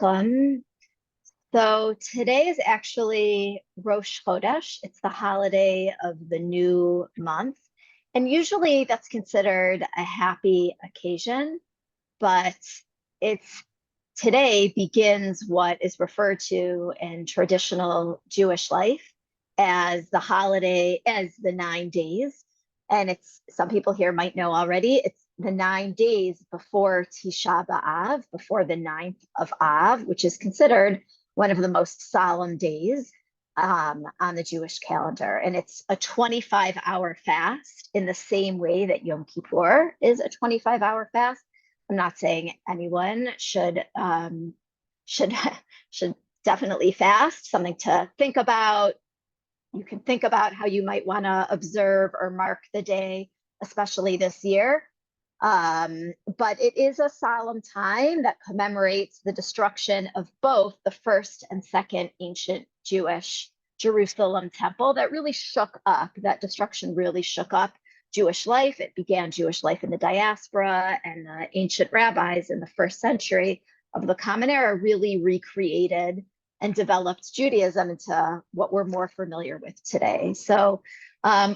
Welcome. So today is actually Rosh Chodesh. It's the holiday of the new month. And usually that's considered a happy occasion, but it's today begins what is referred to in traditional Jewish life as the holiday, as the 9 days. And it's some people here might know already, it's the 9 days before Tisha B'Av, before the 9th of Av, which is considered one of the most solemn days on the Jewish calendar. And it's a 25-hour fast in the same way that Yom Kippur is a 25-hour fast. I'm not saying anyone should should definitely fast. Something to think about. You can think about how you might want to observe or mark the day, especially this year. But it is a solemn time that commemorates the destruction of both the first and second ancient Jewish Jerusalem temple that really shook up, that destruction really shook up Jewish life. It began Jewish life in the diaspora, and the ancient rabbis in the first century of the Common Era really recreated and developed Judaism into what we're more familiar with today. So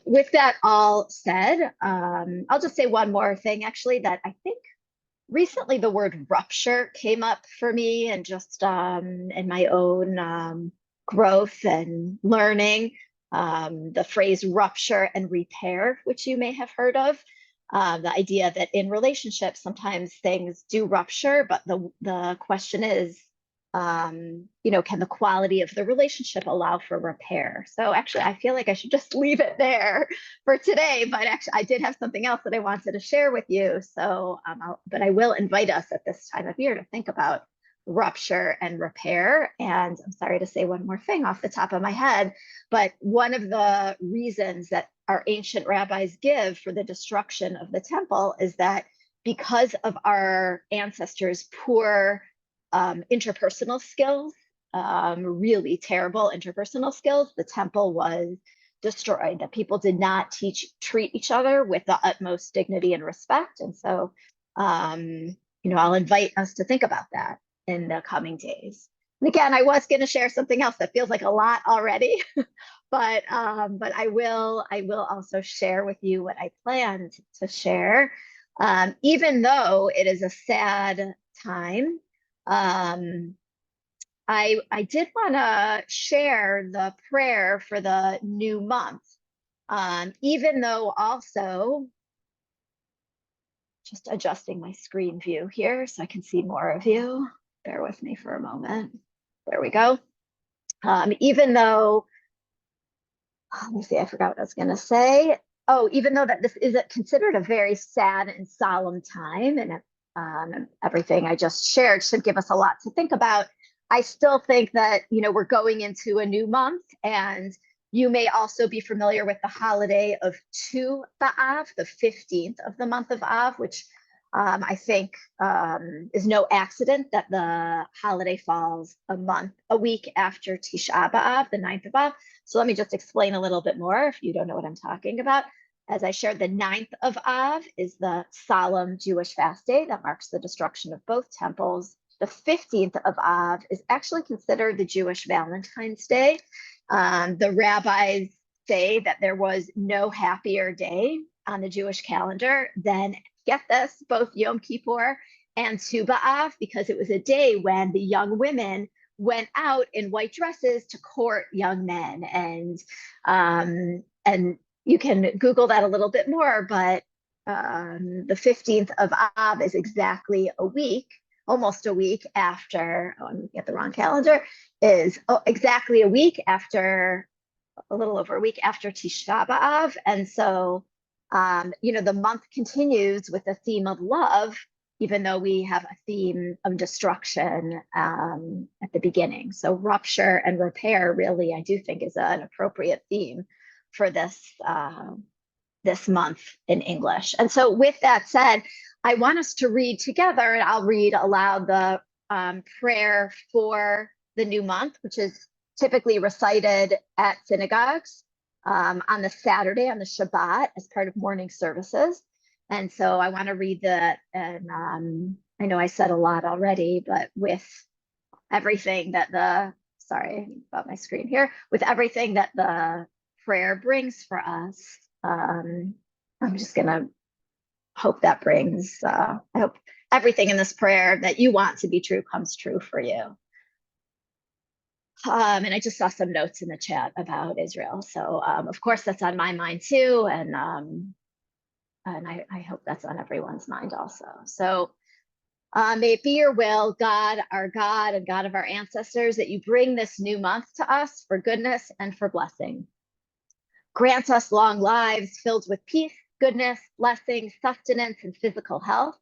with that all said, I'll just say one more thing, actually, that I think recently the word rupture came up for me, and just in my own growth and learning, the phrase rupture and repair, which you may have heard of. The idea that in relationships, sometimes things do rupture, but the question is, can the quality of the relationship allow for repair? So actually, I feel like I should just leave it there for today, but actually I did have something else that I wanted to share with you. So, but I will invite us at this time of year to think about rupture and repair. And I'm sorry to say one more thing off the top of my head, but one of the reasons that our ancient rabbis give for the destruction of the temple is that because of our ancestors' poor interpersonal skills, really terrible interpersonal skills, the temple was destroyed. That people did not treat each other with the utmost dignity and respect. And so, I'll invite us to think about that in the coming days. And again, I was going to share something else that feels like a lot already, but I will also share with you what I planned to share. Even though it is a sad time, I did want to share the prayer for the new month, even though also just adjusting my screen view here so I can see more of you. Bear with me for a moment. There we go. Even though, let me see, I forgot what I was going to say. Oh, even though that this is considered a very sad and solemn time, and everything I just shared should give us a lot to think about, I still think that, we're going into a new month, and you may also be familiar with the holiday of Tu B'Av, the 15th of the month of Av, which I think is no accident that the holiday falls a week after Tisha B'Av, the 9th of Av. So let me just explain a little bit more if you don't know what I'm talking about. As I shared, the 9th of Av is the solemn Jewish fast day that marks the destruction of both temples. The 15th of Av is actually considered the Jewish Valentine's Day. The rabbis say that there was no happier day on the Jewish calendar than, get this, both Yom Kippur and Tu B'Av, because it was a day when the young women went out in white dresses to court young men. And you can Google that a little bit more, but the 15th of Av is exactly a week, almost a week after, I'm looking at the wrong calendar, is exactly a week after, a little over a week after Tisha B'Av. And so, the month continues with the theme of love, even though we have a theme of destruction at the beginning. So rupture and repair really, I do think, is an appropriate theme for this month in English. And so with that said, I want us to read together, and I'll read aloud the prayer for the new month, which is typically recited at synagogues on the Saturday, on the Shabbat, as part of morning services. And so I want to read that, and I know I said a lot already, but with everything that sorry about my screen here, with everything that the prayer brings for us. I'm just gonna hope that brings, I hope everything in this prayer that you want to be true comes true for you. And I just saw some notes in the chat about Israel. So of course that's on my mind too. And I hope that's on everyone's mind also. So may it be your will, God, our God and God of our ancestors, that you bring this new month to us for goodness and for blessing. Grant us long lives filled with peace, goodness, blessing, sustenance, and physical health,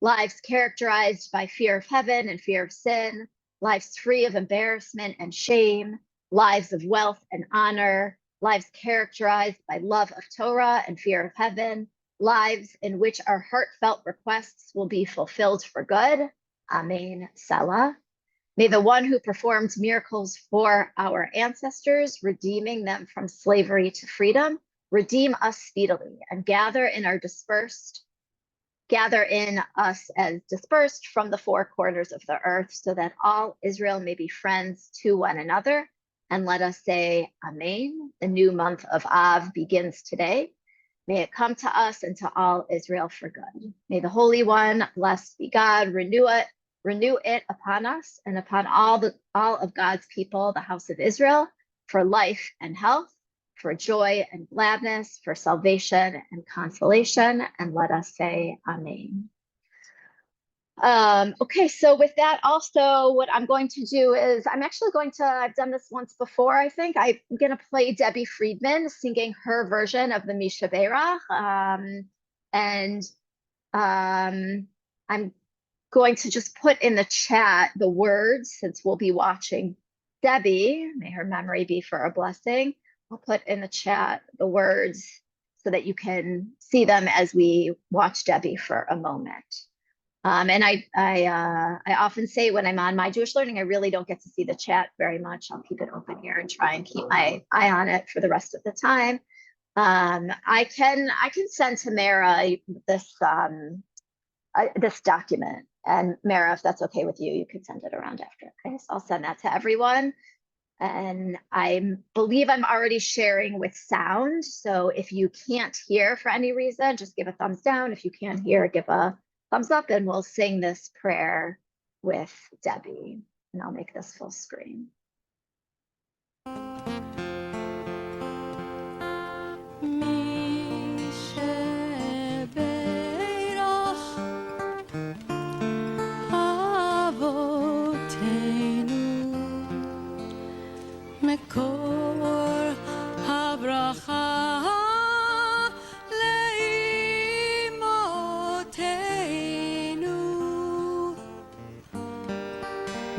lives characterized by fear of heaven and fear of sin, lives free of embarrassment and shame, lives of wealth and honor, lives characterized by love of Torah and fear of heaven, lives in which our heartfelt requests will be fulfilled for good. Amen. Selah. May the one who performed miracles for our ancestors, redeeming them from slavery to freedom, redeem us speedily and gather in us as dispersed from the four corners of the earth, so that all Israel may be friends to one another. And let us say, Amen. The new month of Av begins today. May it come to us and to all Israel for good. May the Holy One, blessed be God, renew it upon us and upon all of God's people, the house of Israel, for life and health, for joy and gladness, for salvation and consolation. And let us say Amen. Okay, so with that also, what I'm going to do is I've done this once before, I think. I'm going to play Debbie Friedman singing her version of the Sheberach. I'm going to just put in the chat the words, since we'll be watching Debbie. May her memory be for a blessing. I'll put in the chat the words so that you can see them as we watch Debbie for a moment. And I often say when I'm on my Jewish learning, I really don't get to see the chat very much. I'll keep it open here and try and keep my eye on it for the rest of the time. I can send to Mara this document, and Mara, if that's okay with you, you could send it around after. Okay, so I'll send that to everyone. And I believe I'm already sharing with sound. So if you can't hear for any reason, just give a thumbs down. If you can't hear, give a thumbs up, and we'll sing this prayer with Debbie. And I'll make this full screen.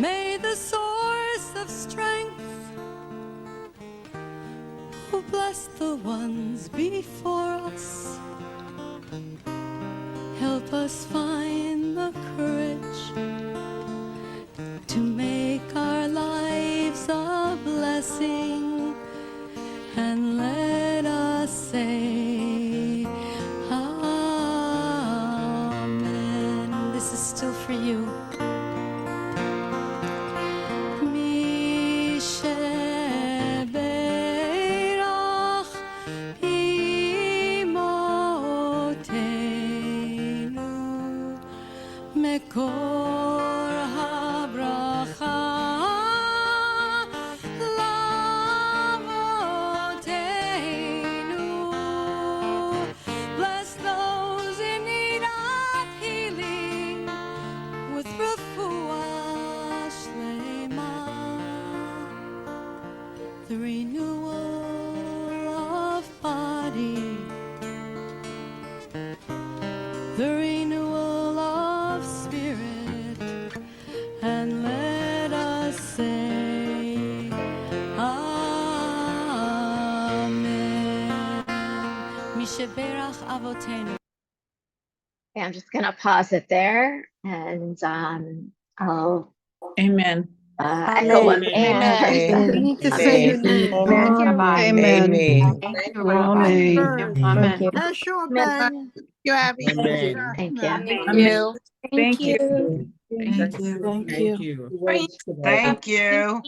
May the source of strength, who blessed the ones before us, help us find the courage to make our lives a blessing, and let us say Amen. This is still for you. The renewal of body, the renewal of spirit, and let us say Amen. Sheberach avotenu. Okay, I'm just going to pause it there, and I'll Amen. echo what Amen. We need to say your name. Amen. Amen. Amen. Thank you, Rabbi. Thank you. Sure, Ben. You, Abby. Thank you. Thank Thank you. you. Thank you. Thank you. Thank you.